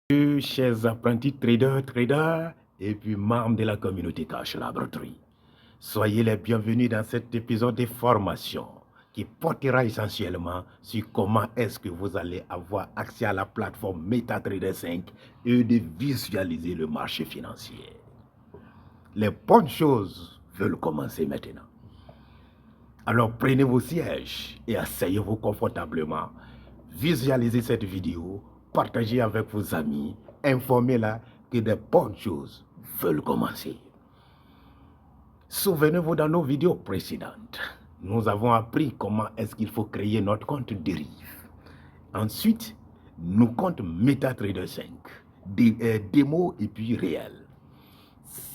Chers apprentis traders et puis membres de la communauté Cash Laboratory. Soyez les bienvenus dans cet épisode de formation qui portera essentiellement sur comment est-ce que vous allez avoir accès à la plateforme MetaTrader 5 et de visualiser le marché financier. Les bonnes choses veulent commencer maintenant. Alors prenez vos sièges et asseyez-vous confortablement. Visualisez cette vidéo, partagez avec vos amis, informez-la que des bonnes choses veulent commencer. Souvenez-vous, dans nos vidéos précédentes, nous avons appris comment est-ce qu'il faut créer notre compte dérive. Ensuite, nous compte MetaTrader 5, démo et puis réel.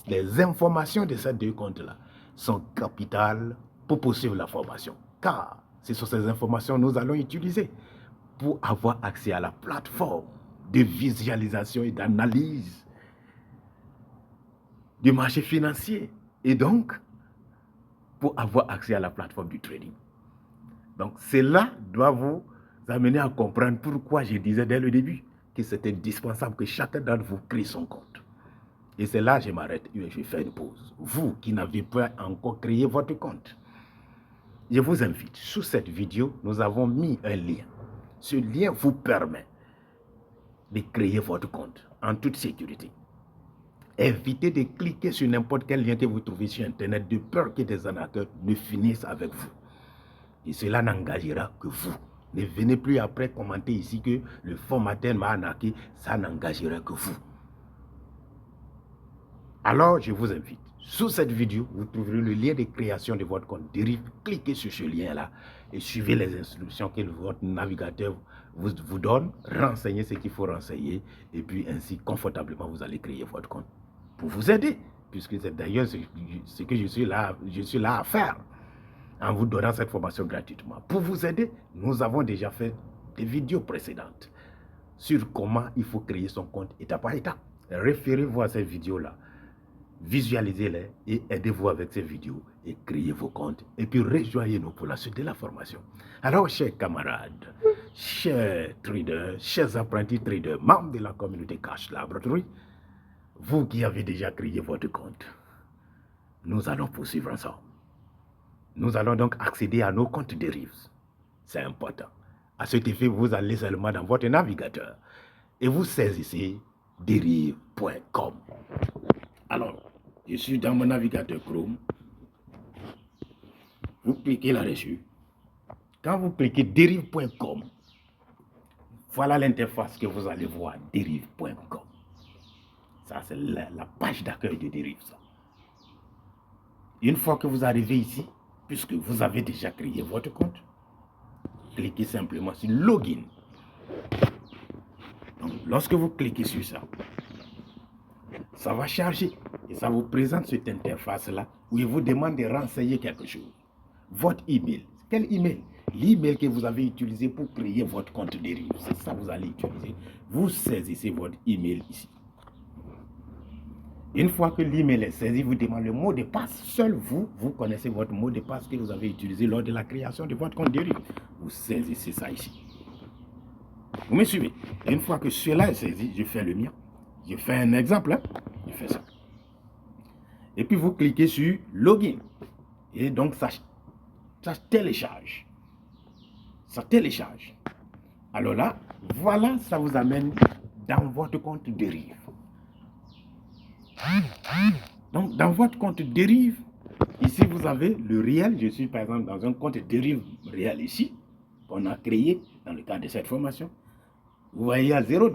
Les informations de ces deux comptes-là sont capitales pour poursuivre la formation, car ce sont ces informations que nous allons utiliser pour avoir accès à la plateforme de visualisation et d'analyse du marché financier et donc pour avoir accès à la plateforme du trading. Donc cela doit vous amener à comprendre pourquoi je disais dès le début que c'est indispensable que chacun d'entre vous crée son compte. Et c'est là que je m'arrête et je fais une pause. Vous qui n'avez pas encore créé votre compte, je vous invite, sous cette vidéo, nous avons mis un lien. Ce lien vous permet de créer votre compte en toute sécurité. Évitez de cliquer sur n'importe quel lien que vous trouvez sur Internet de peur que des arnaqueurs ne finissent avec vous. Et cela n'engagera que vous. Ne venez plus après commenter ici que le formateur m'a arnaqué, ça n'engagera que vous. Alors, je vous invite, sous cette vidéo, vous trouverez le lien de création de votre compte dérive. Cliquez sur ce lien-là et suivez les instructions que votre navigateur vous donne. Renseignez ce qu'il faut renseigner et puis ainsi, confortablement, vous allez créer votre compte pour vous aider. Puisque c'est d'ailleurs ce que je suis là à faire en vous donnant cette formation gratuitement. Pour vous aider, nous avons déjà fait des vidéos précédentes sur comment il faut créer son compte étape par étape. Référez-vous à ces vidéos-là. Visualisez-les et aidez-vous avec ces vidéos et créez vos comptes. Et puis rejoignez-nous pour la suite de la formation. Alors, chers camarades, chers traders, chers apprentis traders, membres de la communauté Cash Laboratory, vous qui avez déjà créé votre compte, nous allons poursuivre ensemble. Nous allons donc accéder à nos comptes dérives. C'est important. À cet effet, vous allez seulement dans votre navigateur et vous saisissez derive.com. Alors, je suis dans mon navigateur Chrome. Vous cliquez là-dessus. Quand vous cliquez derive.com, voilà l'interface que vous allez voir, derive.com. Ça, c'est la page d'accueil de Derive. Ça. Une fois que vous arrivez ici, puisque vous avez déjà créé votre compte, cliquez simplement sur Login. Donc, lorsque vous cliquez sur ça, ça va charger et ça vous présente cette interface-là où il vous demande de renseigner quelque chose. Votre email. Quel email? L'email que vous avez utilisé pour créer votre compte dérive. C'est ça que vous allez utiliser. Vous saisissez votre email ici. Une fois que l'email est saisi, vous demandez le mot de passe. Seul vous connaissez votre mot de passe que vous avez utilisé lors de la création de votre compte dérive. Vous saisissez ça ici. Vous me suivez? Une fois que cela est saisi, je fais le mien. Je fais un exemple. Je fais ça. Et puis vous cliquez sur Login. Et donc ça télécharge. Ça télécharge. Alors là, voilà, ça vous amène dans votre compte dérive. Donc, dans votre compte dérive, ici, vous avez le réel. Je suis, par exemple, dans un compte dérive réel ici, qu'on a créé dans le cadre de cette formation. Vous voyez, il y a 0 $.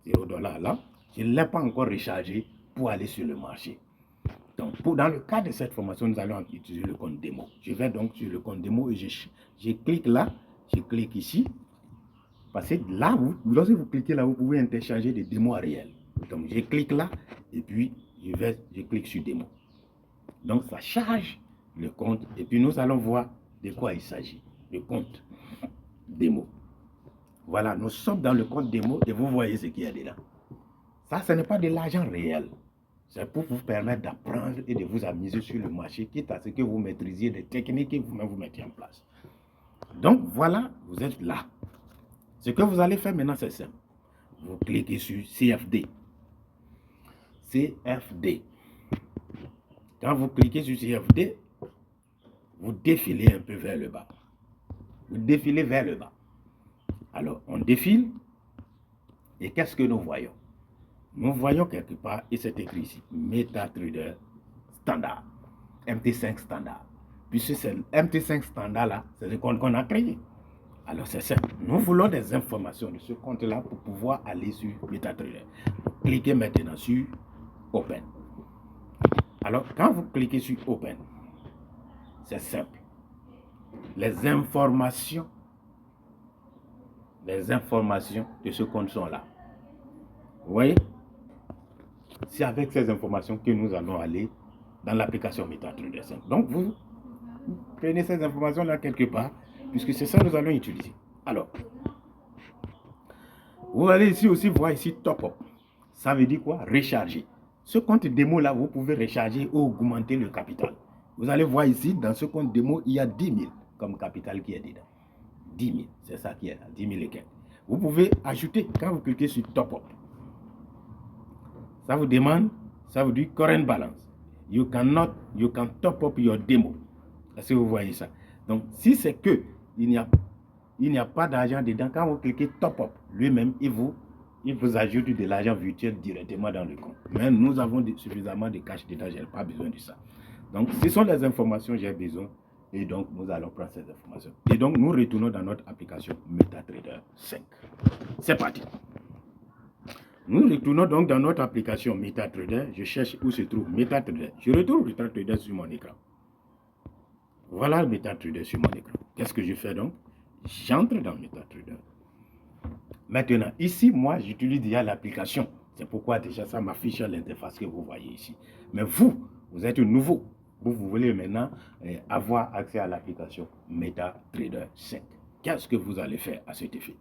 0 $ là, je ne l'ai pas encore rechargé pour aller sur le marché. Donc, dans le cadre de cette formation, nous allons utiliser le compte démo. Je vais donc sur le compte démo et je clique là, je clique ici. Parce que là, lorsque vous cliquez là, vous pouvez interchanger des démos à réel. Donc, je clique là et puis je clique sur démo. Donc, ça charge le compte et puis nous allons voir de quoi il s'agit. Le compte démo. Voilà, nous sommes dans le compte démo et vous voyez ce qu'il y a dedans. Ça, ce n'est pas de l'argent réel. C'est pour vous permettre d'apprendre et de vous amuser sur le marché, quitte à ce que vous maîtrisiez des techniques que vous-même vous mettez en place. Donc, voilà, vous êtes là. Ce que vous allez faire maintenant, c'est simple. vous cliquez sur CFD. CFD. Quand vous cliquez sur CFD, vous défilez un peu vers le bas. Vous défilez vers le bas. Alors, on défile. Et qu'est-ce que nous voyons? Nous voyons quelque part, et c'est écrit ici, MetaTrader standard, MT5 standard. Puisque c'est MT5 standard là, c'est le compte qu'on a créé. Alors c'est simple, nous voulons des informations de ce compte-là pour pouvoir aller sur MetaTrader. Cliquez maintenant sur Open. Alors quand vous cliquez sur Open, c'est simple. Les informations de ce compte sont là. Vous voyez? C'est avec ces informations que nous allons aller dans l'application MetaTrader 5. Donc vous prenez ces informations-là quelque part, puisque c'est ça que nous allons utiliser. Alors, vous allez ici aussi voir ici Top Up. Ça veut dire quoi? Recharger. Ce compte démo-là, vous pouvez recharger ou augmenter le capital. Vous allez voir ici, dans ce compte démo, il y a 10 000 comme capital qui est dedans. 10 000, c'est ça qui est là, 10 000 et quelques. Vous pouvez ajouter, quand vous cliquez sur Top Up, ça vous demande, ça vous dit current balance. You can top up your demo. Est-ce que vous voyez ça? Donc, si c'est que il n'y a pas d'argent dedans, quand vous cliquez top up, lui-même, il vous ajoute de l'argent virtuel directement dans le compte. Mais nous avons suffisamment de cash dedans, je n'ai pas besoin de ça. Donc, ce sont les informations que j'ai besoin. Et donc, nous allons prendre ces informations. Et donc, nous retournons dans notre application MetaTrader 5. C'est parti. Nous retournons donc dans notre application MetaTrader. Je cherche où se trouve MetaTrader. Je retrouve MetaTrader sur mon écran. Voilà le MetaTrader sur mon écran. Qu'est-ce que je fais donc? J'entre dans MetaTrader. Maintenant, ici, moi, j'utilise déjà l'application. C'est pourquoi déjà ça m'affiche l'interface que vous voyez ici. Mais vous êtes nouveau. Vous voulez maintenant avoir accès à l'application MetaTrader 5. Qu'est-ce que vous allez faire à cet effet?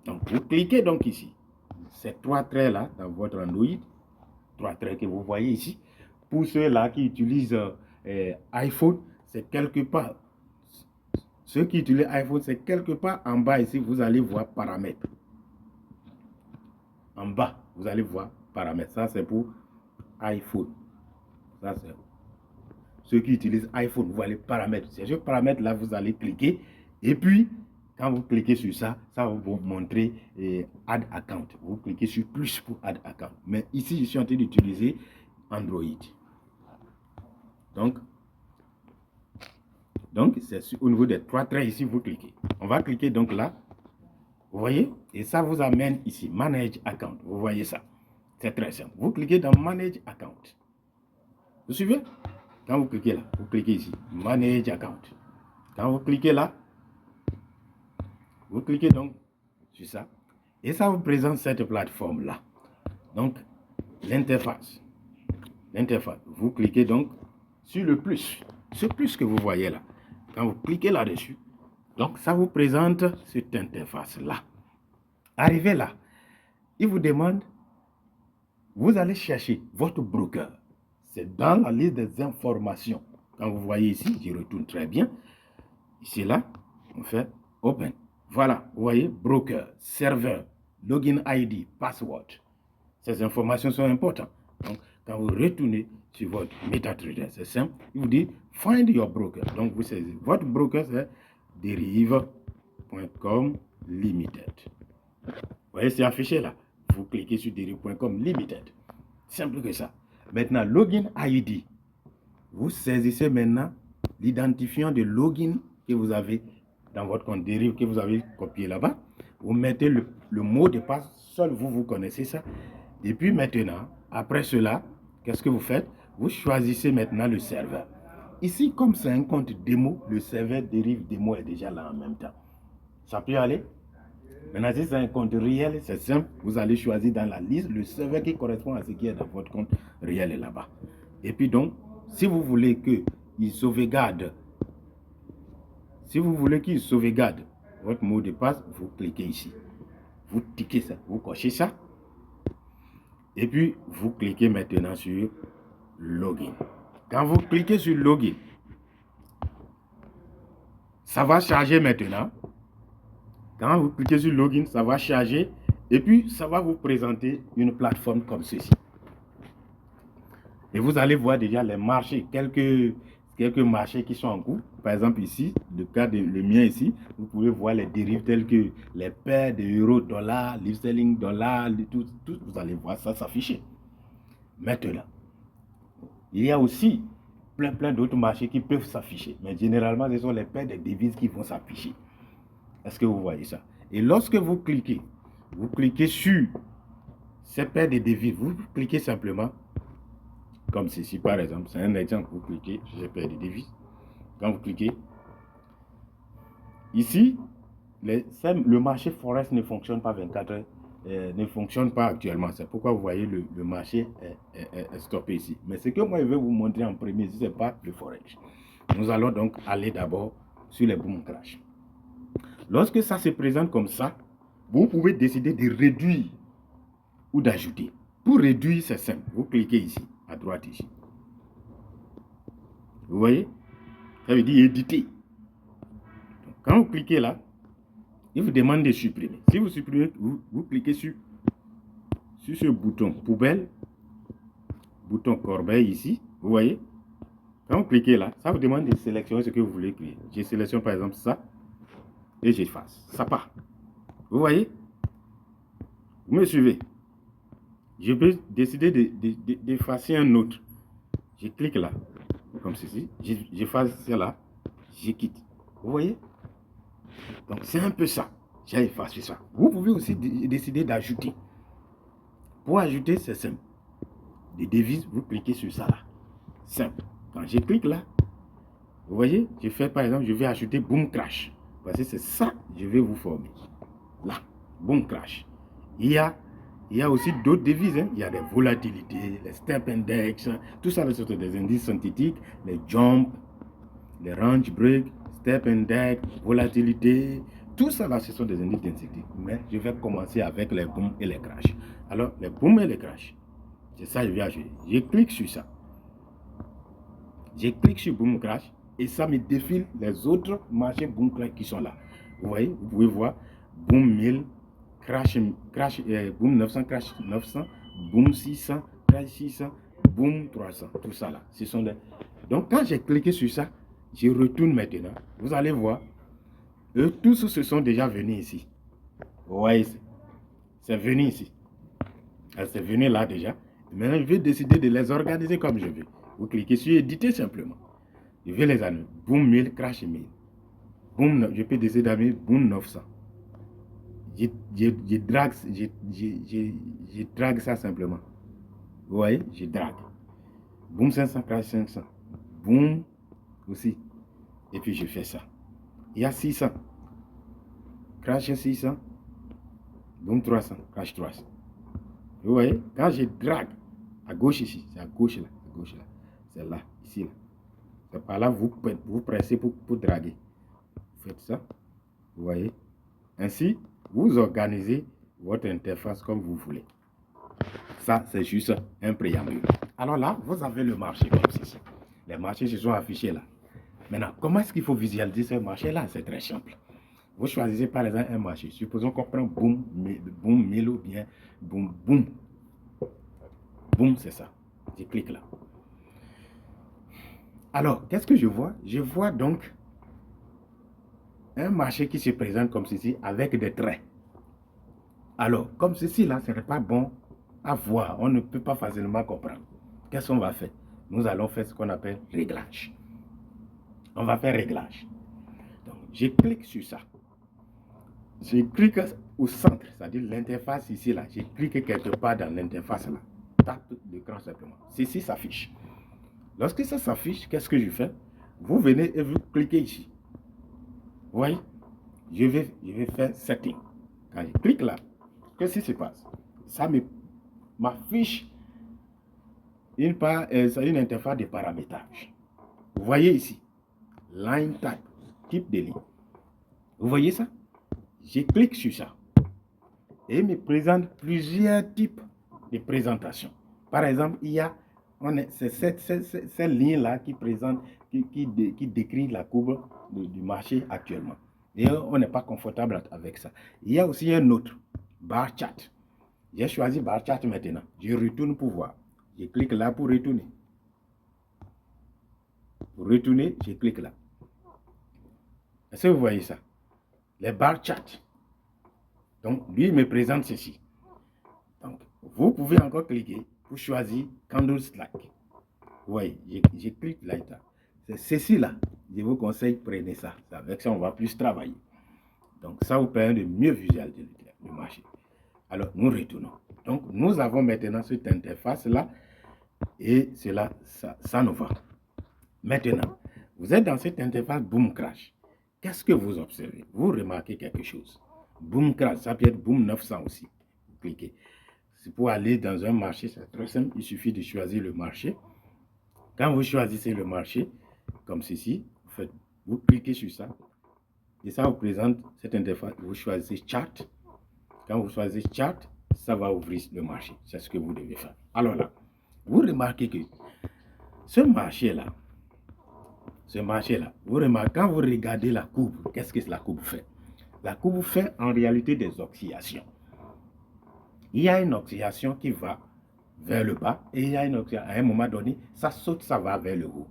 Donc, vous cliquez donc ici. Ces trois traits là dans votre Android, trois traits que vous voyez ici. Pour ceux-là qui utilisent iPhone, c'est quelque part. Ceux qui utilisent iPhone, c'est quelque part en bas ici, vous allez voir paramètres. En bas, vous allez voir paramètres. Ça, c'est pour iPhone. Ça, c'est ceux qui utilisent iPhone, vous allez paramètres. C'est ce paramètre-là, vous allez cliquer. Et puis, quand vous cliquez sur ça, ça va vous montrer Add Account. Vous cliquez sur plus pour Add Account. Mais ici, je suis en train d'utiliser Android. Donc c'est au niveau des trois traits ici, vous cliquez. On va cliquer donc là. Vous voyez? Et ça vous amène ici, Manage Account. Vous voyez ça? C'est très simple. Vous cliquez dans Manage Account. Vous suivez? Quand vous cliquez là, vous cliquez ici, Manage Account. Quand vous cliquez là, vous cliquez donc sur ça. Et ça vous présente cette plateforme-là. Donc, l'interface. L'interface. Vous cliquez donc sur le plus. Ce plus que vous voyez là. Quand vous cliquez là-dessus, donc ça vous présente cette interface-là. Arrivé là, il vous demande, vous allez chercher votre broker. C'est dans la liste des informations. Quand vous voyez ici, je retourne très bien. Ici là, on fait Open. Voilà, vous voyez, broker, serveur, login ID, password. Ces informations sont importantes. Donc, quand vous retournez sur votre MetaTrader, c'est simple, il vous dit Find your broker. Donc, vous savez, votre broker, c'est derive.com limited. Vous voyez, c'est affiché là. Vous cliquez sur derive.com limited. Simple que ça. Maintenant, login ID. Vous saisissez maintenant l'identifiant de login que vous avez dans votre compte Derive, que vous avez copié là-bas. Vous mettez le mot de passe, seul vous connaissez ça. Et puis maintenant, après cela, qu'est-ce que vous faites? Vous choisissez maintenant le serveur. Ici, comme c'est un compte démo, le serveur Derive démo est déjà là en même temps. Ça peut aller? Maintenant, si c'est un compte réel, c'est simple. Vous allez choisir dans la liste le serveur qui correspond à ce qui est dans votre compte réel est là-bas. Et puis donc, si vous voulez qu'il sauvegarde, votre mot de passe, vous cliquez ici. Vous tiquez ça, vous cochez ça. Et puis, vous cliquez maintenant sur Login. Quand vous cliquez sur Login, ça va charger maintenant. Quand vous cliquez sur Login, ça va charger. Et puis, ça va vous présenter une plateforme comme ceci. Et vous allez voir déjà les marchés, quelques marchés qui sont en cours. Par exemple ici, le mien ici, vous pouvez voir les dérives telles que les paires de euros, dollars, livres sterling, dollars, tout, vous allez voir ça s'afficher. Maintenant, il y a aussi plein d'autres marchés qui peuvent s'afficher. Mais généralement, ce sont les paires de devises qui vont s'afficher. Est-ce que vous voyez ça? Et lorsque vous cliquez sur ces paires de devises, vous cliquez simplement comme ceci par exemple. C'est un exemple, vous cliquez sur ces paires de devises. Quand vous cliquez, ici, le marché Forex ne fonctionne pas 24 heures. Ne fonctionne pas actuellement. C'est pourquoi vous voyez le marché est stoppé ici. Mais ce que moi je vais vous montrer en premier, ce n'est pas le Forex. Nous allons donc aller d'abord sur les boom crash. Lorsque ça se présente comme ça, vous pouvez décider de réduire ou d'ajouter. Pour réduire, c'est simple. Vous cliquez ici, à droite ici. Vous voyez? Ça veut dire éditer. Donc, quand vous cliquez là, il vous demande de supprimer. Si vous supprimez, vous cliquez sur ce bouton poubelle, bouton corbeille ici. Vous voyez? Quand vous cliquez là, ça vous demande de sélectionner ce que vous voulez créer. Je sélectionne par exemple ça et j'efface. Ça part. Vous voyez? Vous me suivez? Je peux décider d'effacer un autre. Je clique là, comme ceci. J'efface cela. Je quitte. Vous voyez? Donc c'est un peu ça. J'ai effacé ça. Vous pouvez aussi décider d'ajouter. Pour ajouter, c'est simple. Des devises, vous cliquez sur ça là. Simple. Quand je clique là, vous voyez, je fais par exemple, je vais ajouter Boom Crash. Parce que c'est ça que je vais vous former. Là, Boom Crash. Il y a aussi d'autres devises. Hein. Il y a des volatilités, les step index, tout ça, ce sont des indices synthétiques, les jump, les range break, step index, volatilité, tout ça là, ce sont des indices synthétiques. Mais je vais commencer avec les boom et les crash. Alors, les boom et les crash, c'est ça que je vais ajouter. Je clique sur ça. Je clique sur boom crash et ça me défile les autres marchés boom crash qui sont là. Vous voyez, vous pouvez voir boom 1000, boom 900, crash 900, boom 600, crash 600, boom 300, tout ça là. Ce sont des... Donc quand j'ai cliqué sur ça, je retourne maintenant. Vous allez voir, eux tous se sont déjà venus ici. Vous voyez, c'est venu ici. C'est venu là déjà. Maintenant, je vais décider de les organiser comme je veux. Vous cliquez sur éditer simplement. Je vais les annuler. Boom 1000, crash 1000. Boom, je peux décider d'amener boom 900. Je drague ça simplement. Vous voyez, je drague. Boom 500, crash 500. Boom aussi. Et puis je fais ça. Il y a 600. Crash 600. Boom 300, crash 300. Vous voyez, quand je drague, à gauche ici, c'est à gauche là, c'est là, ici là. C'est par là, vous pressez pour draguer. Vous faites ça, vous voyez. Ainsi, vous organisez votre interface comme vous voulez. Ça, c'est juste un préambule. Alors là, vous avez le marché comme ceci. Les marchés se sont affichés là. Maintenant, comment est-ce qu'il faut visualiser ce marché-là? C'est très simple. Vous choisissez par exemple un marché. Supposons qu'on prend boom 1000 ou bien boom. Boom, c'est ça. Je clique là. Alors, qu'est-ce que je vois? Je vois donc un marché qui se présente comme ceci avec des traits. Alors, comme ceci là, ce n'est pas bon à voir. On ne peut pas facilement comprendre. Qu'est-ce qu'on va faire? Nous allons faire ce qu'on appelle réglage. On va faire réglage. Donc, je clique sur ça. Je clique au centre, c'est-à-dire l'interface ici là. Je clique quelque part dans l'interface là. Tape l'écran simplement. Ceci s'affiche. Lorsque ça s'affiche, qu'est-ce que je fais? Vous venez et vous cliquez ici. Vous voyez? Je vais faire setting. Quand je clique là, qu'est-ce qui se passe? Ça m'affiche une interface de paramétrage. Vous voyez ici, line type de ligne. Vous voyez ça? Je clique sur ça. Et il me présente plusieurs types de présentations. Par exemple, il y a cette ligne-là qui présente, qui décrit la courbe du marché actuellement. Et on n'est pas confortable avec ça. Il y a aussi un autre. Bar chat. J'ai choisi bar chat maintenant. Je retourne pour voir. Je clique là pour retourner. Pour retourner, je clique là. Est-ce que vous voyez ça? Les bar chat. Donc, lui, il me présente ceci. Donc, vous pouvez encore cliquer pour choisir Candle Slack. Vous voyez, je clique là. C'est ceci là. Je vous conseille, prenez ça. Avec ça, on va plus travailler. Donc, ça vous permet de mieux visualiser le marché. Alors, nous retournons. Donc, nous avons maintenant cette interface-là. Et cela, ça nous va. Maintenant, vous êtes dans cette interface Boom Crash. Qu'est-ce que vous observez? Vous remarquez quelque chose. Boom Crash, ça peut être Boom 900 aussi. Vous cliquez. C'est pour aller dans un marché, c'est très simple. Il suffit de choisir le marché. Quand vous choisissez le marché, comme ceci, vous cliquez sur ça. Et ça vous présente cette interface. Vous choisissez Chart. Quand vous choisissez Chart, ça va ouvrir le marché. C'est ce que vous devez faire. Alors là, vous remarquez que ce marché-là, vous remarquez, quand vous regardez la courbe, qu'est-ce que la courbe fait? La courbe fait en réalité des oscillations. Il y a une oscillation qui va vers le bas et il y a une oscillation, à un moment donné, ça saute, ça va vers le haut.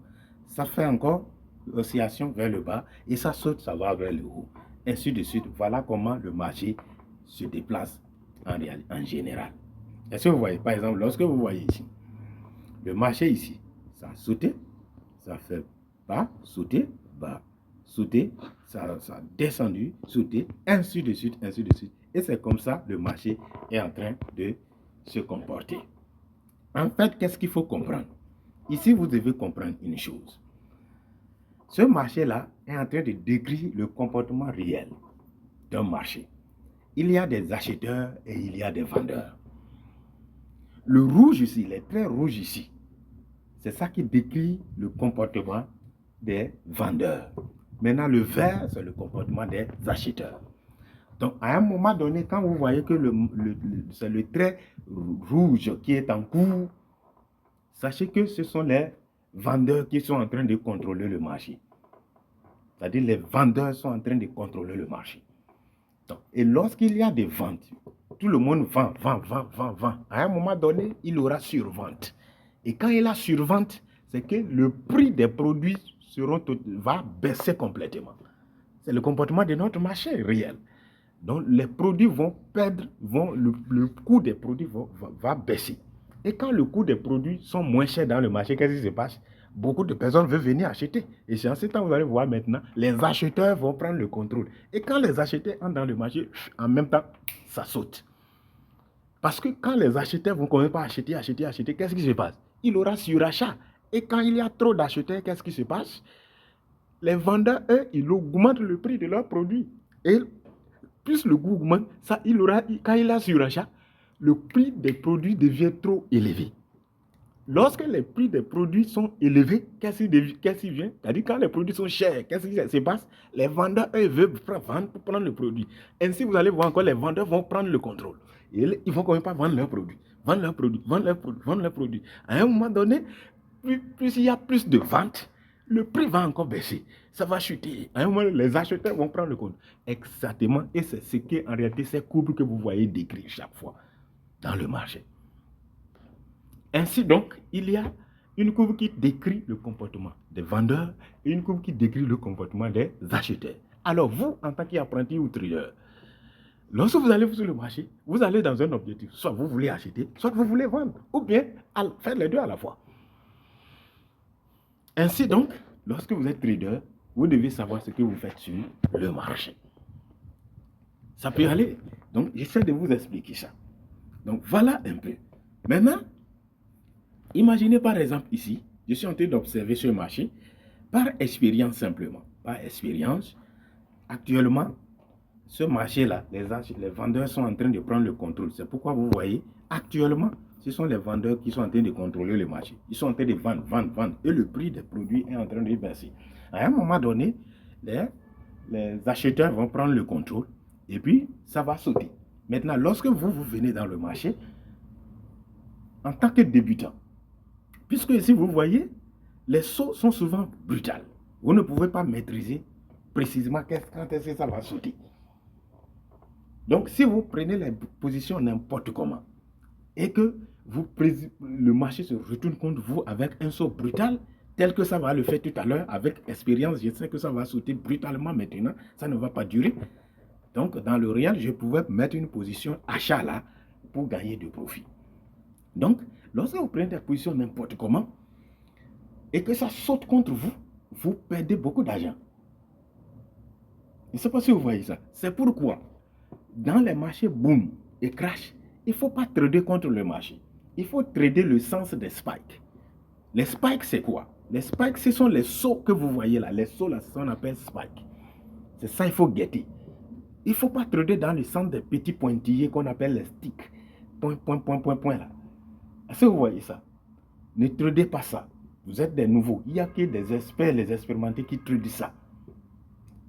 Ça fait encore oscillation vers le bas et ça saute, ça va vers le haut. Ainsi de suite. Voilà comment le marché se déplace en général. Est-ce que vous voyez, par exemple, lorsque vous voyez ici, le marché ici, ça a sauté, ça fait bas, sauter, bas, sauter, ça a descendu, sauter, ainsi de suite, ainsi de suite. Et c'est comme ça le marché est en train de se comporter. En fait, qu'est-ce qu'il faut comprendre? Ici, vous devez comprendre une chose. Ce marché-là est en train de décrire le comportement réel d'un marché. Il y a des acheteurs et il y a des vendeurs. Le rouge ici, les traits rouges ici, c'est ça qui décrit le comportement des vendeurs. Maintenant, le vert, c'est le comportement des acheteurs. Donc, à un moment donné, quand vous voyez que c'est le trait rouge qui est en cours, sachez que ce sont les vendeurs qui sont en train de contrôler le marché. C'est-à-dire les vendeurs sont en train de contrôler le marché. Donc, et lorsqu'il y a des ventes, tout le monde vend. À un moment donné, il aura survente. Et quand il a survente, c'est que le prix des produits va baisser complètement. C'est le comportement de notre marché réel. Donc, les produits vont perdre, le coût des produits va baisser. Et quand le coût des produits sont moins chers dans le marché, qu'est-ce qui se passe? Beaucoup de personnes veulent venir acheter. Et c'est en ce temps, vous allez voir maintenant, les acheteurs vont prendre le contrôle. Et quand les acheteurs entrent dans le marché, en même temps, ça saute. Parce que quand les acheteurs vont commencer par acheter, qu'est-ce qui se passe? Il aura surachat. Et quand il y a trop d'acheteurs, qu'est-ce qui se passe? Les vendeurs, eux, ils augmentent le prix de leurs produits. Et plus le coût augmente, quand il a surachat, le prix des produits devient trop élevé. Lorsque les prix des produits sont élevés, qu'est-ce qui vient? C'est-à-dire quand les produits sont chers, qu'est-ce qui se passe? Les vendeurs, eux, veulent vendre pour prendre le produit. Ainsi, vous allez voir encore, les vendeurs vont prendre le contrôle. Et ils vont quand même pas vendre leurs produits. Vendre leurs produits. À un moment donné, plus il y a plus de ventes, le prix va encore baisser. Ça va chuter. À un moment, les acheteurs vont prendre le compte. Exactement. Et c'est ce qui est en réalité ces courbes que vous voyez décrire chaque fois dans le marché. Ainsi donc, il y a une courbe qui décrit le comportement des vendeurs et une courbe qui décrit le comportement des acheteurs. Alors vous, en tant qu'apprenti ou trader, lorsque vous allez sur le marché, vous allez dans un objectif. Soit vous voulez acheter, soit vous voulez vendre. Ou bien faire les deux à la fois. Ainsi donc, lorsque vous êtes trader, vous devez savoir ce que vous faites sur le marché. Ça peut aller. Donc, j'essaie de vous expliquer ça. Donc, voilà un peu. Maintenant, imaginez par exemple ici, je suis en train d'observer ce marché par expérience simplement. Par expérience, actuellement, ce marché-là, les vendeurs sont en train de prendre le contrôle. C'est pourquoi vous voyez, actuellement, ce sont les vendeurs qui sont en train de contrôler le marché. Ils sont en train de vendre. Et le prix des produits est en train de baisser. À un moment donné, les acheteurs vont prendre le contrôle et puis ça va sauter. Maintenant, lorsque vous venez dans le marché, en tant que débutant, puisque ici vous voyez, les sauts sont souvent brutales. Vous ne pouvez pas maîtriser précisément quand est-ce que ça va sauter. Donc, si vous prenez les positions n'importe comment et que le marché se retourne contre vous avec un saut brutal, tel que ça va le faire tout à l'heure, avec expérience, je sais que ça va sauter brutalement maintenant, ça ne va pas durer. Donc, dans le réel, je pouvais mettre une position achat là pour gagner du profit. Donc, lorsque vous prenez des positions n'importe comment et que ça saute contre vous, vous perdez beaucoup d'argent. Je ne sais pas si vous voyez ça. C'est pourquoi, dans les marchés boom et crash, il ne faut pas trader contre le marché. Il faut trader le sens des spikes. Les spikes, c'est quoi? Les spikes, ce sont les sauts que vous voyez là. Les sauts là, c'est ce qu'on appelle spikes. C'est ça, il faut guetter. Il ne faut pas trader dans le sens des petits pointillés qu'on appelle les sticks. Point, point, point, point, point là. Est-ce que vous voyez ça? Ne tradez pas ça. Vous êtes des nouveaux. Il n'y a que des experts, les expérimentés qui tradent ça.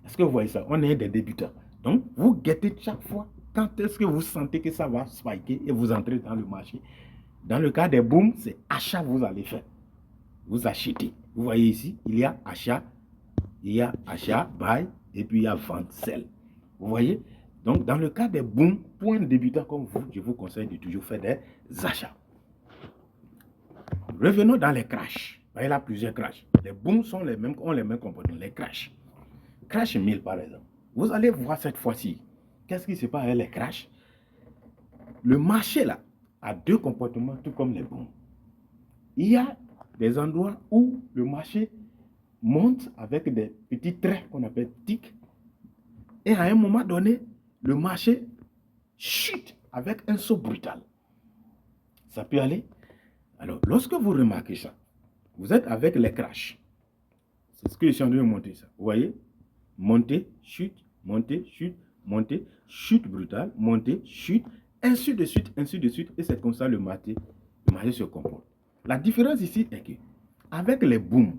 Est-ce que vous voyez ça? On est des débutants. Donc, vous guettez chaque fois quand est-ce que vous sentez que ça va spiker et vous entrez dans le marché. Dans le cas des booms, c'est achat vous allez faire. Vous achetez. Vous voyez ici, il y a achat, buy, et puis il y a vente, sell. Vous voyez? Donc, dans le cas des booms, pour un débutant comme vous, je vous conseille de toujours faire des achats. Revenons dans les crashs. Il y a plusieurs crashs. Les booms ont les mêmes comportements. Les crashs. Crash 1000 par exemple. Vous allez voir cette fois-ci. Qu'est-ce qui se passe avec les crashs? Le marché là a deux comportements tout comme les booms. Il y a des endroits où le marché monte avec des petits traits qu'on appelle tics. Et à un moment donné, le marché chute avec un saut brutal. Ça peut aller. Alors, lorsque vous remarquez ça, vous êtes avec les crashs. C'est ce que je suis en train de montrer ça. Vous voyez? Montée, chute, chute brutale, montée, chute, ainsi de suite, et c'est comme ça le marché se comporte. La différence ici est que, avec les booms,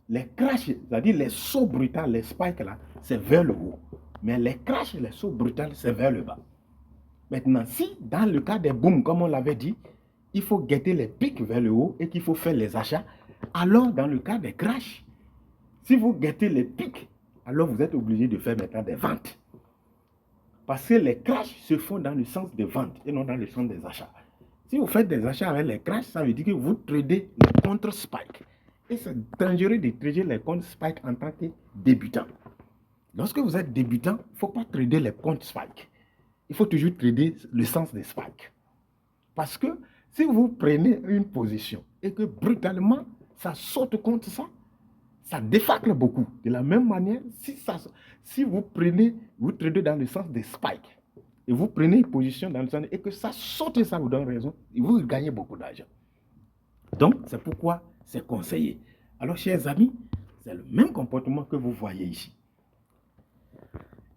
les crashs, c'est-à-dire les sauts brutaux, les spikes là, c'est vers le haut. Mais les crashs, les sauts brutaux, c'est vers le bas. Maintenant, si dans le cas des booms, comme on l'avait dit, il faut guetter les pics vers le haut et qu'il faut faire les achats, alors dans le cas des crashs, si vous guettez les pics, alors vous êtes obligé de faire maintenant des ventes. Parce que les crashs se font dans le sens des ventes et non dans le sens des achats. Si vous faites des achats avec les crashs, ça veut dire que vous tradez les contre spike. Et c'est dangereux de trader les contre spike en tant que débutant. Lorsque vous êtes débutant, il ne faut pas trader les contre spike. Il faut toujours trader le sens des spikes. Parce que si vous prenez une position et que brutalement, ça saute contre ça, ça défacle beaucoup. De la même manière, si vous tradez dans le sens des spikes, et vous prenez une position dans le sens, et que ça saute et ça vous donne raison, vous gagnez beaucoup d'argent. Donc, c'est pourquoi c'est conseillé. Alors, chers amis, c'est le même comportement que vous voyez ici.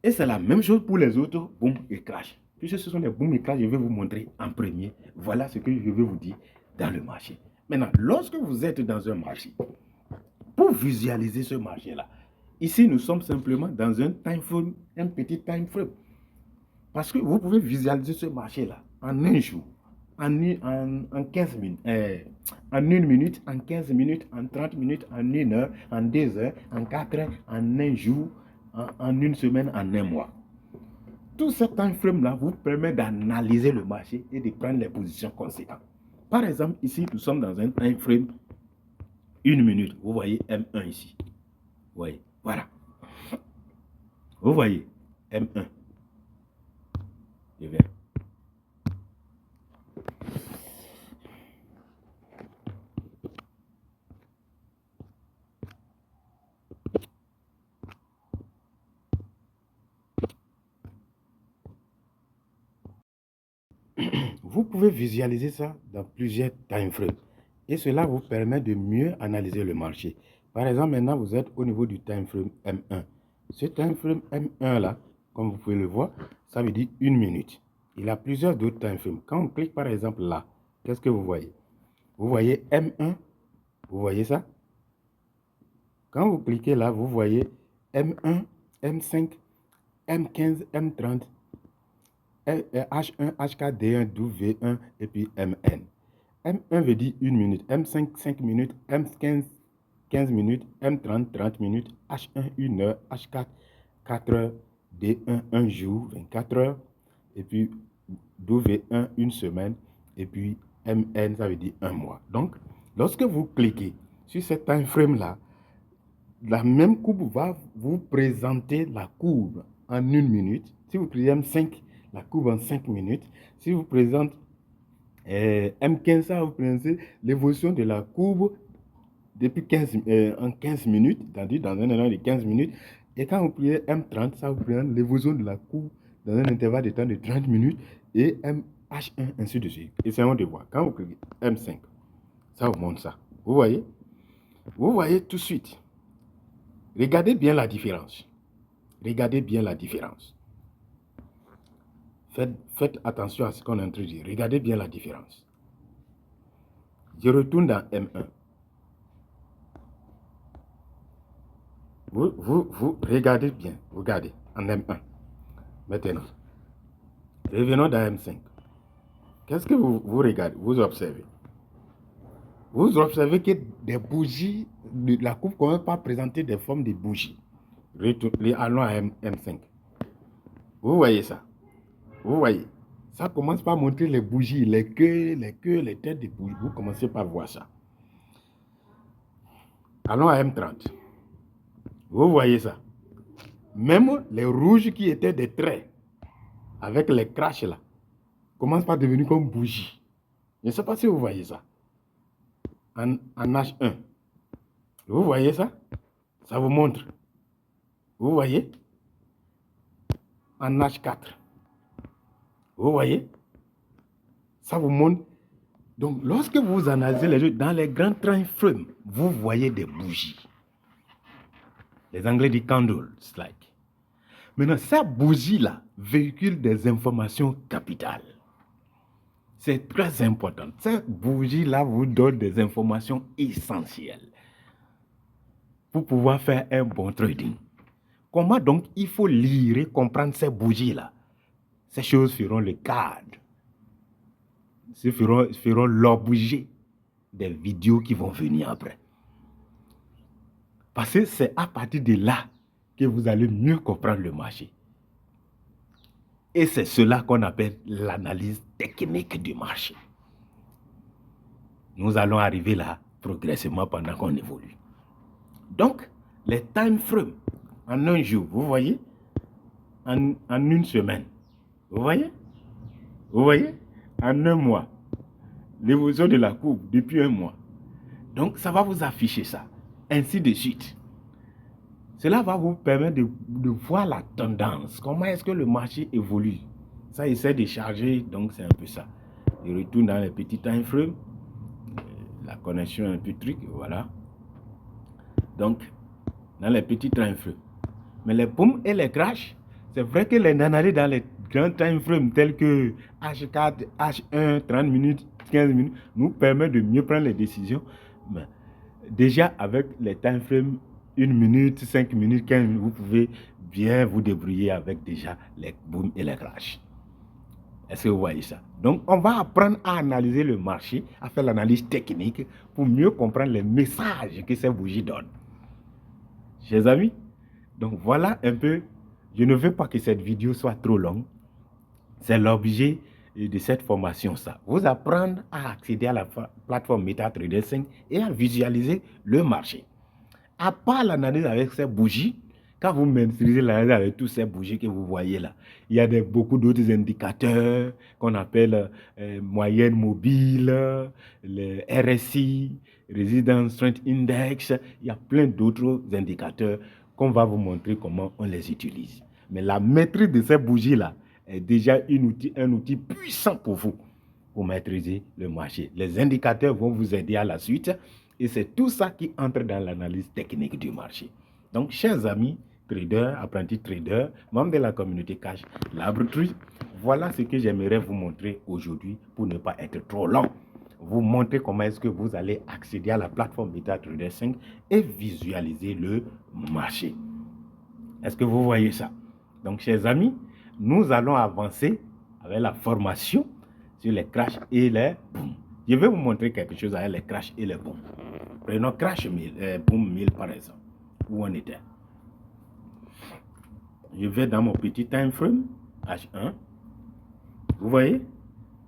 Et c'est la même chose pour les autres boom et crash. Puisque ce sont les boom et crash, je vais vous montrer en premier. Voilà ce que je vais vous dire dans le marché. Maintenant, lorsque vous êtes dans un marché, pour visualiser ce marché-là, ici, nous sommes simplement dans un time frame, un petit time frame. Parce que vous pouvez visualiser ce marché-là en un jour, en 15 minutes, en 1 minute, en 15 minutes, en 30 minutes, en 1 heure, en 2 heures, en 4 heures, en un jour, en 1 semaine, en 1 mois. Tout ce time frame-là vous permet d'analyser le marché et de prendre les positions conséquentes. Par exemple, ici, nous sommes dans un time frame 1 minute. Vous voyez M1 ici. Vous voyez, voilà. Vous voyez, M1. Je viens. Vous pouvez visualiser ça dans plusieurs time frames. Et cela vous permet de mieux analyser le marché. Par exemple, maintenant, vous êtes au niveau du time frame M1. Ce time frame M1 là, comme vous pouvez le voir, ça veut dire 1 minute. Il y a plusieurs d'autres time frames. Quand on clique par exemple là, qu'est-ce que vous voyez? Vous voyez M1, vous voyez ça? Quand vous cliquez là, vous voyez M1, M5, M15, M30, H1, H4, D1, W1 et puis MN. M1 veut dire 1 minute, M5, 5 minutes, M15, 15 minutes, M30, 30 minutes, H1, 1 heure, H4, 4 heures, D1, 1 jour, 24 heures, et puis W1, une semaine, et puis MN, ça veut dire un mois. Donc, lorsque vous cliquez sur ce time frame-là, la même courbe va vous présenter la courbe en 1 minute. Si vous prenez M5, la courbe en 5 minutes. Si vous présentez M15, ça va vous présenter l'évolution de la courbe depuis 15 minutes, c'est-à-dire dans un élan de 15 minutes. Et quand vous prenez M30, ça vous présente l'évolution de la courbe dans un intervalle de temps de 30 minutes et MH1, ainsi de suite. Essayons de voir. Quand vous cliquez M5, ça vous montre ça. Vous voyez? Vous voyez tout de suite. Regardez bien la différence. Regardez bien la différence. Faites attention à ce qu'on introduit. Regardez bien la différence. Je retourne dans M1. Vous regardez bien. Regardez en M1. Maintenant, revenons dans M5. Qu'est-ce que vous regardez? Vous observez. Vous observez que des bougies, la coupe commence par présenter des formes de bougies. Allons à M5. Vous voyez ça? Vous voyez? Ça commence par montrer les bougies, les queues, les têtes de bougies. Vous commencez par voir ça. Allons à M30. Vous voyez ça? Même les rouges qui étaient des traits, avec les crashs là, commencent par devenir comme bougies. Je ne sais pas si vous voyez ça. En H1. Vous voyez ça? Ça vous montre. Vous voyez? En H4. Vous voyez? Ça vous montre. Donc, lorsque vous analysez les jeux dans les grands time frames, vous voyez des bougies. Les Anglais disent candles, like. Maintenant, ces bougies-là véhiculent des informations capitales. C'est très important. Ces bougies-là vous donnent des informations essentielles pour pouvoir faire un bon trading. Comment donc il faut lire et comprendre ces bougies-là? Ces choses feront le cadre. Feront l'objet des vidéos qui vont venir après. Parce que c'est à partir de là que vous allez mieux comprendre le marché. Et c'est cela qu'on appelle l'analyse technique du marché. Nous allons arriver là progressivement pendant qu'on évolue. Donc, les time frames en un jour, vous voyez, en une semaine, vous voyez, en un mois, l'évolution de la courbe depuis un mois. Donc, ça va vous afficher ça, ainsi de suite. Cela va vous permettre de voir la tendance, comment est-ce que le marché évolue. Ça essaie de charger, donc c'est un peu ça. Je retourne dans les petits time frames, la connexion est un peu truc, voilà. Donc, dans les petits time frames. Mais les booms et les crashs, c'est vrai que les analyses dans les grands time frames tels que H4, H1, 30 minutes, 15 minutes, nous permettent de mieux prendre les décisions. Mais déjà, avec les time frames 1 minute, 5 minutes, 15 minutes, vous pouvez bien vous débrouiller avec déjà les booms et les crashs. Est-ce que vous voyez ça? Donc, on va apprendre à analyser le marché, à faire l'analyse technique pour mieux comprendre les messages que ces bougies donnent. Chers amis, donc voilà un peu, je ne veux pas que cette vidéo soit trop longue. C'est l'objet de cette formation, ça. Vous apprendre à accéder à la plateforme MetaTrader 5 et à visualiser le marché. À part l'analyse avec ces bougies, quand vous maîtrisez l'analyse avec tous ces bougies que vous voyez là, il y a beaucoup d'autres indicateurs qu'on appelle moyenne mobile, le RSI, Resistance Strength Index. Il y a plein d'autres indicateurs qu'on va vous montrer comment on les utilise. Mais la maîtrise de ces bougies-là est déjà un outil puissant pour vous, pour maîtriser le marché. Les indicateurs vont vous aider à la suite. Et c'est tout ça qui entre dans l'analyse technique du marché. Donc, chers amis, traders, apprentis traders, membres de la communauté Cash Laboratory, voilà ce que j'aimerais vous montrer aujourd'hui pour ne pas être trop long. Vous montrer comment est-ce que vous allez accéder à la plateforme MetaTrader 5 et visualiser le marché. Est-ce que vous voyez ça? Donc, chers amis, nous allons avancer avec la formation sur les crashs et les booms. Je vais vous montrer quelque chose avec les crashs et les booms. Prenons crash 1000, boom 1000 par exemple, où on était. Je vais dans mon petit time frame, H1. Vous voyez?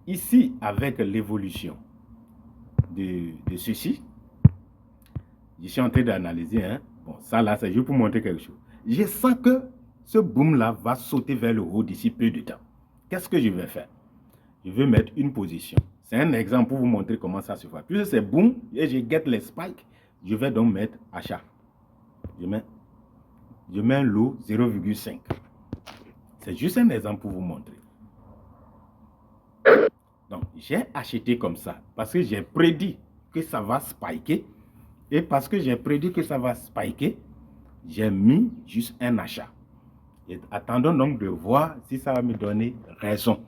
Ici, avec l'évolution de ceci, je suis en train d'analyser. Hein? Bon, ça là, c'est juste pour montrer quelque chose. Je sens que ce boom-là va sauter vers le haut d'ici peu de temps. Qu'est-ce que je vais faire? Je vais mettre une position. C'est un exemple pour vous montrer comment ça se fait. Puis c'est boom et je get les spikes, je vais donc mettre achat. Je mets un lot 0,5. C'est juste un exemple pour vous montrer. Donc, j'ai acheté comme ça parce que j'ai prédit que ça va spiker. Et parce que j'ai prédit que ça va spiker, j'ai mis juste un achat. Et attendons donc de voir si ça va me donner raison.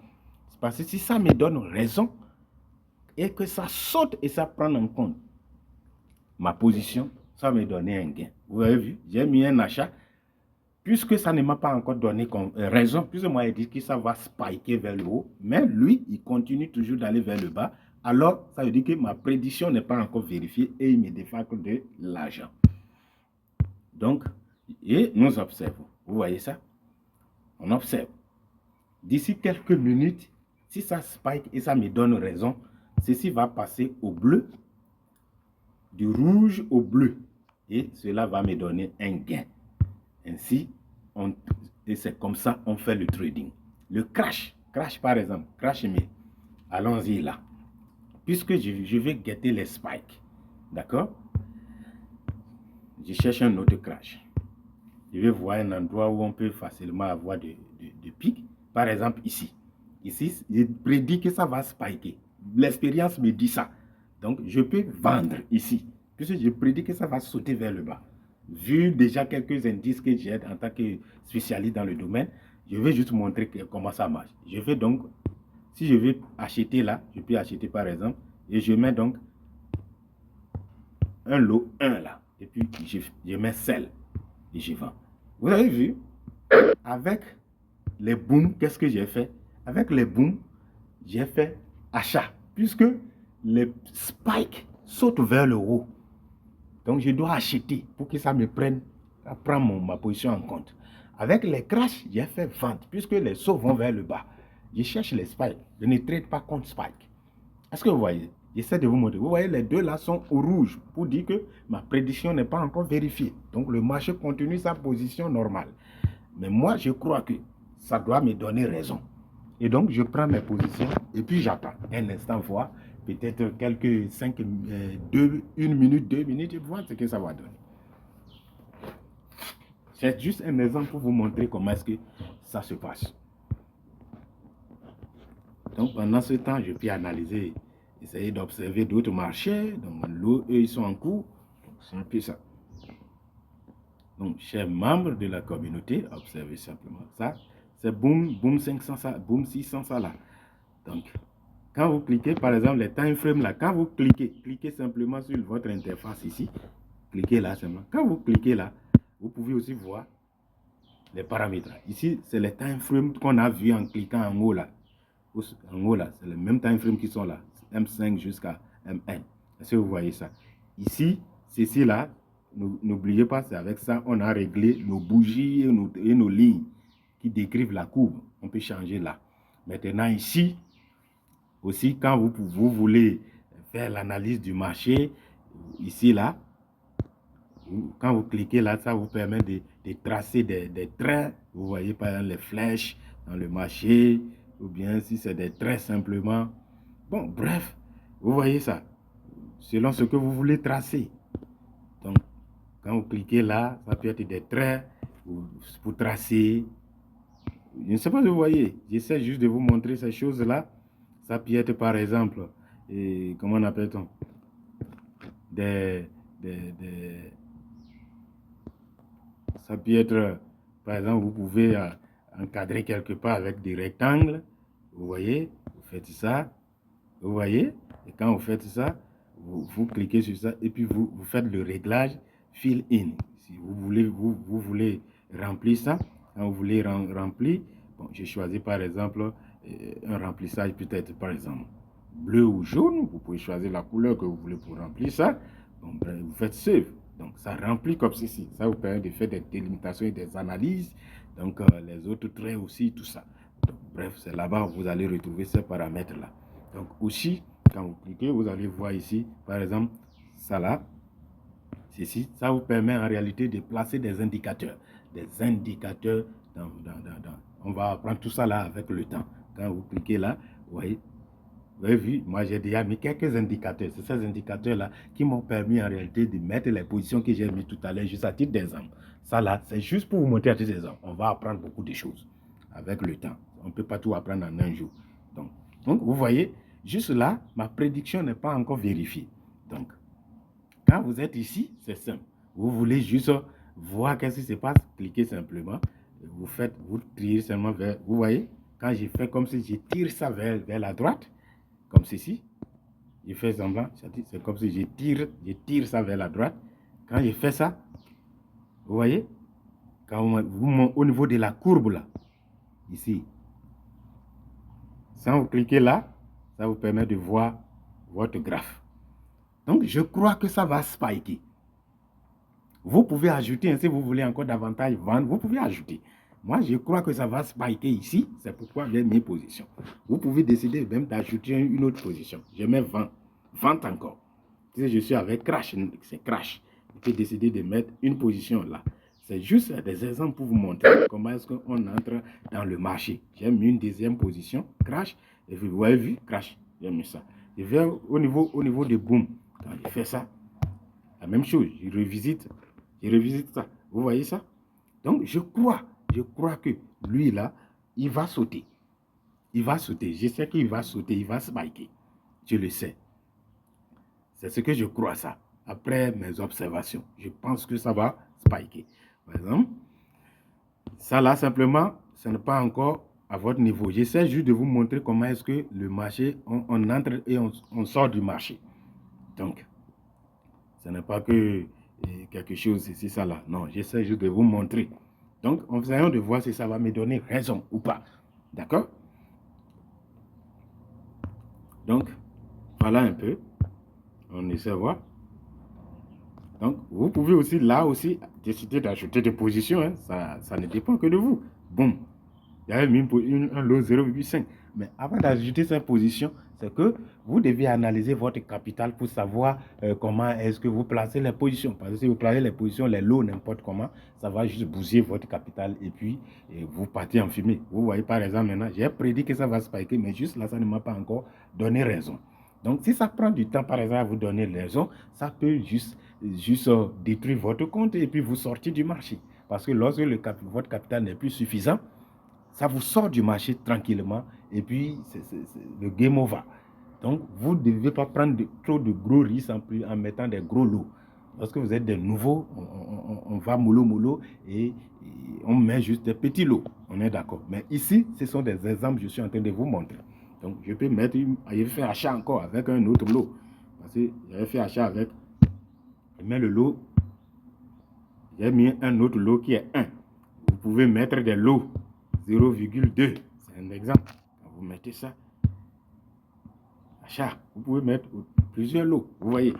Parce que si ça me donne raison et que ça saute et ça prend en compte ma position, ça va me donner un gain. Vous avez vu, j'ai mis un achat. Puisque ça ne m'a pas encore donné raison, puisque moi il dit que ça va spiker vers le haut, mais lui, il continue toujours d'aller vers le bas, alors ça veut dire que ma prédiction n'est pas encore vérifiée et il me défacre de l'argent. Donc, et nous observons. Vous voyez ça? On observe. D'ici quelques minutes, si ça spike et ça me donne raison, ceci va passer au bleu, du rouge au bleu, et cela va me donner un gain. Ainsi, et c'est comme ça on fait le trading. Le crash par exemple, crash mais allons-y là. Puisque je vais guetter les spikes, d'accord? Je cherche un autre crash. Je vais voir un endroit où on peut facilement avoir de pics. Par exemple ici. Ici, je prédis que ça va spiker. L'expérience me dit ça. Donc, je peux vendre ici. Puisque je prédis que ça va sauter vers le bas. Vu déjà quelques indices que j'ai en tant que spécialiste dans le domaine, je vais juste montrer comment ça marche. Je vais donc, si je veux acheter là, je peux acheter par exemple, et je mets donc un lot 1 là, et puis je mets celle et je vends. Vous avez vu, avec les booms, qu'est-ce que j'ai fait? Avec les booms, j'ai fait achat, puisque les spikes sautent vers le haut. Donc, je dois acheter pour que ça me prenne, ma position en compte. Avec les crashs, j'ai fait vente, puisque les sauts vont vers le bas. Je cherche les spikes. Je ne trade pas contre spike. Est-ce que vous voyez? J'essaie de vous montrer. Vous voyez, les deux là sont au rouge pour dire que ma prédiction n'est pas encore vérifiée. Donc, le marché continue sa position normale. Mais moi, je crois que ça doit me donner raison. Et donc, je prends mes positions et puis j'attends un instant, voir peut-être quelques 5, 1 minute, 2 minutes et voir ce que ça va donner. C'est juste un exemple pour vous montrer comment est-ce que ça se passe. Donc, pendant ce temps, je peux analyser, essayer d'observer d'autres marchés. Donc, eux, ils sont en cours. C'est un peu ça. Donc, chers membres de la communauté, observez simplement ça. C'est boom 500, ça, boom 600, ça là. Donc, quand vous cliquez, par exemple, les time frames là, quand vous cliquez simplement sur votre interface ici, cliquez là seulement. Quand vous cliquez là, vous pouvez aussi voir les paramètres. Ici, c'est les time frames qu'on a vu en cliquant en haut là. En haut là, c'est les mêmes time frames qui sont là, M5 jusqu'à MN. Est-ce que vous voyez ça? Ici, ceci là, n'oubliez pas, c'est avec ça, on a réglé nos bougies et nos lignes qui décrivent la courbe. On peut changer là. Maintenant ici, aussi, quand vous voulez faire l'analyse du marché, ici, là, quand vous cliquez là, ça vous permet de tracer des traits. Vous voyez par exemple les flèches dans le marché, ou bien si c'est des traits simplement. Bon, bref, vous voyez ça, selon ce que vous voulez tracer. Donc, quand vous cliquez là, ça peut être des traits pour tracer. Je ne sais pas si vous voyez, j'essaie juste de vous montrer ces choses-là. Ça peut être par exemple, comment on appelle-t-on, ça peut être, par exemple, vous pouvez encadrer quelque part avec des rectangles. Vous voyez, vous faites ça, vous voyez, et quand vous faites ça, vous cliquez sur ça et puis vous faites le réglage fill in. Si vous voulez remplir ça, quand vous voulez remplir, bon, j'ai choisi par exemple un remplissage peut-être par exemple bleu ou jaune. Vous pouvez choisir la couleur que vous voulez pour remplir ça. Bon, ben, vous faites save. Donc ça remplit comme ceci. Ça vous permet de faire des délimitations et des analyses. Donc les autres traits aussi, tout ça. Donc, bref, c'est là-bas où vous allez retrouver ces paramètres-là. Donc aussi, quand vous cliquez, vous allez voir ici, par exemple, ça là, ceci, ça vous permet en réalité de placer des indicateurs. Des indicateurs, on va apprendre tout ça là avec le temps. Quand vous cliquez là, vous avez vu, moi j'ai déjà mis quelques indicateurs. C'est ces indicateurs-là qui m'ont permis en réalité de mettre les positions que j'ai mises tout à l'heure, juste à titre d'exemple. Ça là, c'est juste pour vous montrer à titre d'exemple. On va apprendre beaucoup de choses avec le temps. On ne peut pas tout apprendre en un jour. Donc vous voyez, juste là, ma prédiction n'est pas encore vérifiée. Donc, quand vous êtes ici, c'est simple. Vous voulez juste voir qu'est-ce qui se passe, cliquez simplement. Vous tirez seulement vers, vous voyez, quand je fais comme si je tire ça vers la droite, comme ceci, je fais semblant, c'est comme si je tire ça vers la droite. Quand je fais ça, vous voyez, quand au niveau de la courbe là, ici, sans vous cliquer là, ça vous permet de voir votre graphe. Donc, je crois que ça va spiker. Vous pouvez ajouter, si vous voulez encore davantage vendre, vous pouvez ajouter. Moi, je crois que ça va spiker ici. C'est pourquoi j'ai mis position. Vous pouvez décider même d'ajouter une autre position. Je mets vente. Vente encore. Si je suis avec crash, c'est crash. Vous pouvez décider de mettre une position là. C'est juste des exemples pour vous montrer comment est-ce qu'on entre dans le marché. J'ai mis une deuxième position, crash. Et vous avez vu, crash. J'ai mis ça. Je vais au niveau de boom. Quand je fais ça, la même chose. Je revisite ça. Vous voyez ça? Donc, je crois que lui, là, il va sauter. Il va sauter. Je sais qu'il va sauter, il va spiker. Je le sais. C'est ce que je crois, ça. Après mes observations, je pense que ça va spiker. Par exemple, ça là, simplement, ce n'est pas encore à votre niveau. J'essaie juste de vous montrer comment est-ce que le marché, on entre et on sort du marché. Donc, ce n'est pas que quelque chose, c'est ça là. Non, j'essaie juste de vous montrer. Donc, en essayant de voir si ça va me donner raison ou pas. D'accord? Donc, voilà un peu. On essaie de voir. Donc, vous pouvez aussi, là aussi, décider d'ajouter des positions. Hein. Ça ne dépend que de vous. Bon, j'avais mis un lot 0,5. Mais avant d'ajouter cette position, c'est que vous devez analyser votre capital pour savoir comment est-ce que vous placez les positions. Parce que si vous placez les positions, les lots, n'importe comment, ça va juste bousiller votre capital et puis vous partez en fumée. Vous voyez par exemple maintenant, j'ai prédit que ça va spiker, mais juste là, ça ne m'a pas encore donné raison. Donc, si ça prend du temps, par exemple, à vous donner raison, ça peut juste détruire votre compte et puis vous sortir du marché. Parce que lorsque votre capital n'est plus suffisant, ça vous sort du marché tranquillement et puis c'est le game over. Donc, vous ne devez pas prendre trop de gros risques en mettant des gros lots. Lorsque vous êtes des nouveaux, on va mollo et on met juste des petits lots. On est d'accord. Mais ici, ce sont des exemples que je suis en train de vous montrer. Donc, je peux mettre, j'ai fait achat encore avec un autre lot. Parce que j'avais fait achat avec, je mets le lot, j'ai mis un autre lot qui est 1. Vous pouvez mettre des lots 0,2. C'est un exemple. Quand vous mettez ça, achat, vous pouvez mettre plusieurs lots. Vous voyez.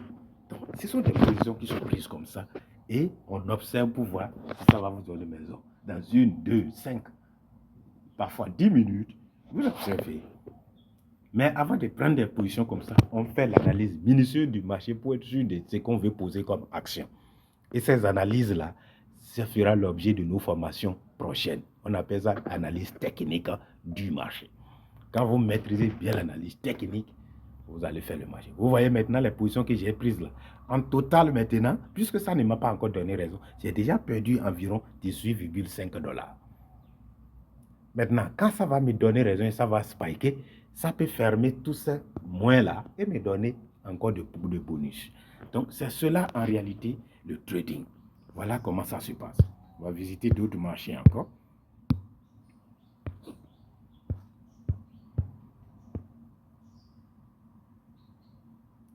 Donc, ce sont des positions qui sont prises comme ça. Et on observe pour voir si ça va vous donner maison. Dans 1, 2, 5, parfois 10 minutes, vous observez. Mais avant de prendre des positions comme ça, on fait l'analyse minutieuse du marché pour être sûr de ce qu'on veut poser comme action. Et ces analyses-là, ça fera l'objet de nos formations prochaines. On appelle ça analyse technique du marché. Quand vous maîtrisez bien l'analyse technique, vous allez faire le marché. Vous voyez maintenant les positions que j'ai prises là. En total maintenant, puisque ça ne m'a pas encore donné raison, j'ai déjà perdu environ 18,5 $. Maintenant, quand ça va me donner raison et ça va spiker, ça peut fermer tous ces moins-là et me donner encore de bonus. Donc, c'est cela en réalité le trading. Voilà comment ça se passe. On va visiter d'autres marchés encore.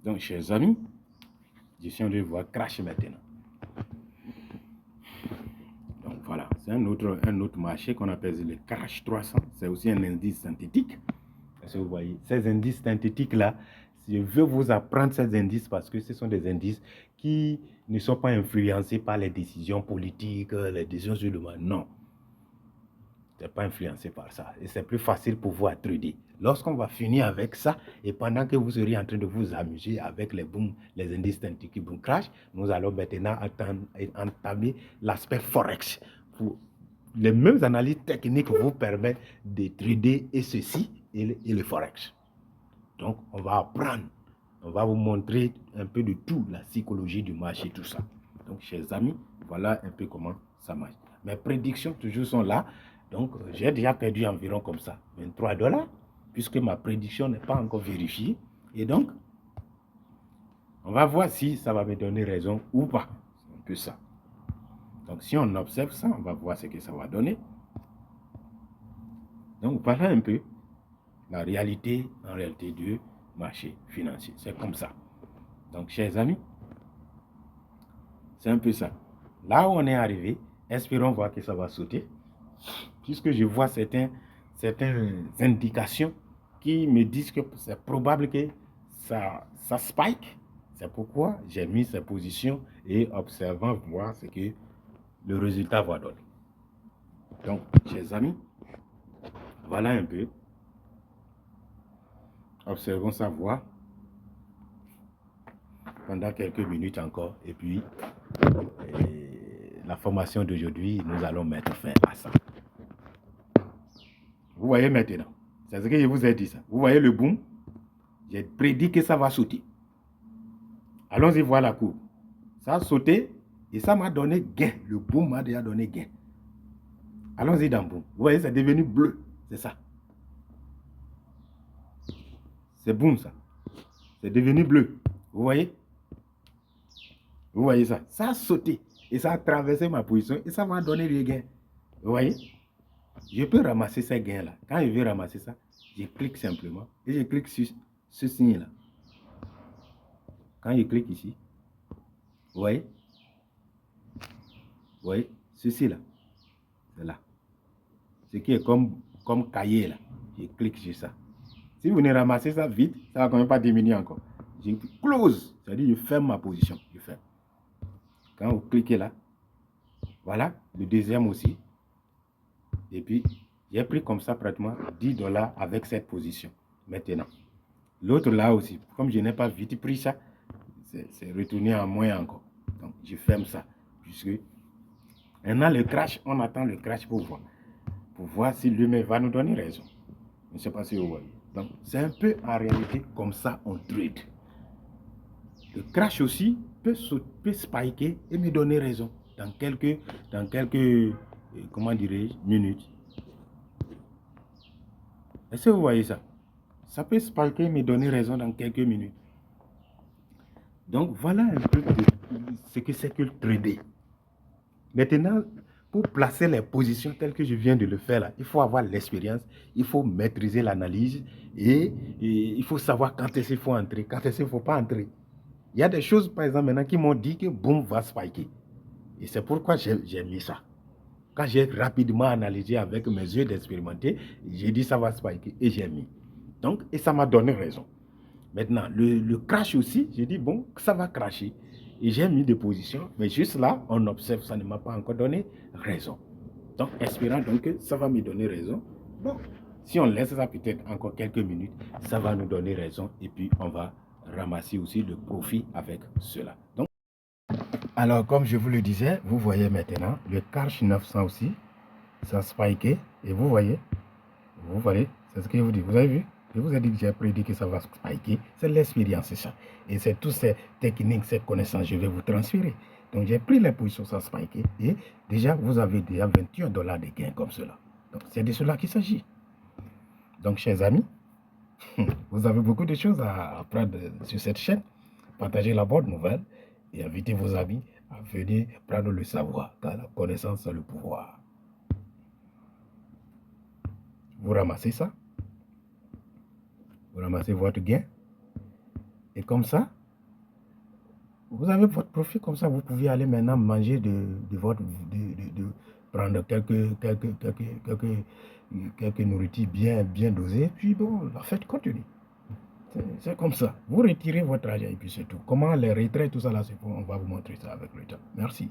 Donc, chers amis, je suis en train de voir crash maintenant. Donc, voilà, c'est un autre marché qu'on appelle le crash 300. C'est aussi un indice synthétique. Parce que vous voyez, ces indices synthétiques-là, je veux vous apprendre ces indices parce que ce sont des indices qui ne sont pas influencés par les décisions politiques, les décisions sur le monde. Non. n'est pas influencé par ça. Et c'est plus facile pour vous à trader. Lorsqu'on va finir avec ça, et pendant que vous seriez en train de vous amuser avec les booms, les indices qui boom crash, nous allons maintenant entamer l'aspect Forex. Pour les mêmes analyses techniques vous permettent de trader et ceci et le Forex. Donc, on va apprendre. On va vous montrer un peu de tout, la psychologie du marché, tout ça. Donc, chers amis, voilà un peu comment ça marche. Mes prédictions toujours sont là. Donc, j'ai déjà perdu environ comme ça, 23 $, puisque ma prédiction n'est pas encore vérifiée. Et donc, on va voir si ça va me donner raison ou pas. C'est un peu ça. Donc, si on observe ça, on va voir ce que ça va donner. Donc, voilà un peu la réalité, en réalité, du marché financier. C'est comme ça. Donc, chers amis, c'est un peu ça. Là où on est arrivé, espérons voir que ça va sauter. Puisque je vois certaines indications qui me disent que c'est probable que ça spike. C'est pourquoi j'ai mis ces positions et observant voir ce que le résultat va donner. Donc, chers amis, voilà un peu. Observons ça voir pendant quelques minutes encore. Et puis, la formation d'aujourd'hui, nous allons mettre fin à ça. Vous voyez maintenant, c'est ce que je vous ai dit ça. Vous voyez le boom? J'ai prédit que ça va sauter. Allons-y voir la courbe. Ça a sauté et ça m'a donné gain. Le boom m'a déjà donné gain. Allons-y dans le boom. Vous voyez, c'est devenu bleu. C'est ça. C'est boom ça. C'est devenu bleu. Vous voyez? Vous voyez ça? Ça a sauté et ça a traversé ma position et ça m'a donné le gain. Vous voyez? Je peux ramasser ces gains-là. Quand je veux ramasser ça, je clique simplement et je clique sur ce signe-là. Quand je clique ici, vous voyez? Vous voyez? Ceci là. C'est là. Ce qui est comme cahier là. Je clique sur ça. Si vous ne ramassez ça vite, ça ne va quand même pas diminuer encore. Je close. C'est-à-dire je ferme ma position. Je ferme. Quand vous cliquez là, voilà, le deuxième aussi. Et puis, j'ai pris comme ça pratiquement 10 $ avec cette position. Maintenant, l'autre là aussi, comme je n'ai pas vite pris ça, c'est retourné en moins encore. Donc, je ferme ça. Puisque, maintenant le crash, on attend le crash pour voir si lui-même va nous donner raison. Je ne sais pas si vous voyez. Donc, c'est un peu en réalité comme ça on trade. Le crash aussi peut spiker et me donner raison dans quelques comment dirais-je, minutes. Est-ce que vous voyez ça? Ça peut spiker et me donner raison dans quelques minutes. Donc, voilà un peu ce que c'est que le trader. Maintenant, pour placer les positions telles que je viens de le faire là, il faut avoir l'expérience, il faut maîtriser l'analyse et il faut savoir quand est-ce qu'il faut entrer, quand est-ce qu'il ne faut pas entrer. Il y a des choses, par exemple, maintenant qui m'ont dit que boum va spiker. Et c'est pourquoi j'ai mis ça. Quand j'ai rapidement analysé avec mes yeux d'expérimenter, j'ai dit ça va spiker et j'ai mis. Donc, et ça m'a donné raison. Maintenant, le crash aussi, j'ai dit bon, ça va crasher. Et j'ai mis des positions, mais juste là, on observe, ça ne m'a pas encore donné raison. Donc, espérant donc que ça va me donner raison. Bon, si on laisse ça peut-être encore quelques minutes, ça va nous donner raison et puis on va ramasser aussi le profit avec cela. Donc, alors, comme je vous le disais, vous voyez maintenant le Cash 900 aussi, ça spiké et vous voyez, c'est ce que je vous dis, vous avez vu? Je vous ai dit que j'ai prédit que ça va spiker. C'est l'expérience, c'est ça. Et c'est toutes ces techniques, ces connaissances, je vais vous transférer. Donc, j'ai pris les positions, ça spiker. Et déjà, vous avez déjà 21 $ de gains comme cela. Donc, c'est de cela qu'il s'agit. Donc, chers amis, vous avez beaucoup de choses à apprendre sur cette chaîne. Partagez la bonne nouvelle et invitez vos amis à venir prendre le savoir, car la connaissance, c'est le pouvoir. Vous ramassez ça. Vous ramassez votre gain. Et comme ça, vous avez votre profit. Comme ça, vous pouvez aller maintenant manger de prendre quelques nourritures bien dosées. Puis bon, la fête continue. C'est comme ça. Vous retirez votre argent et puis c'est tout. Comment les retraits, tout ça là, c'est bon. On va vous montrer ça avec le temps. Merci.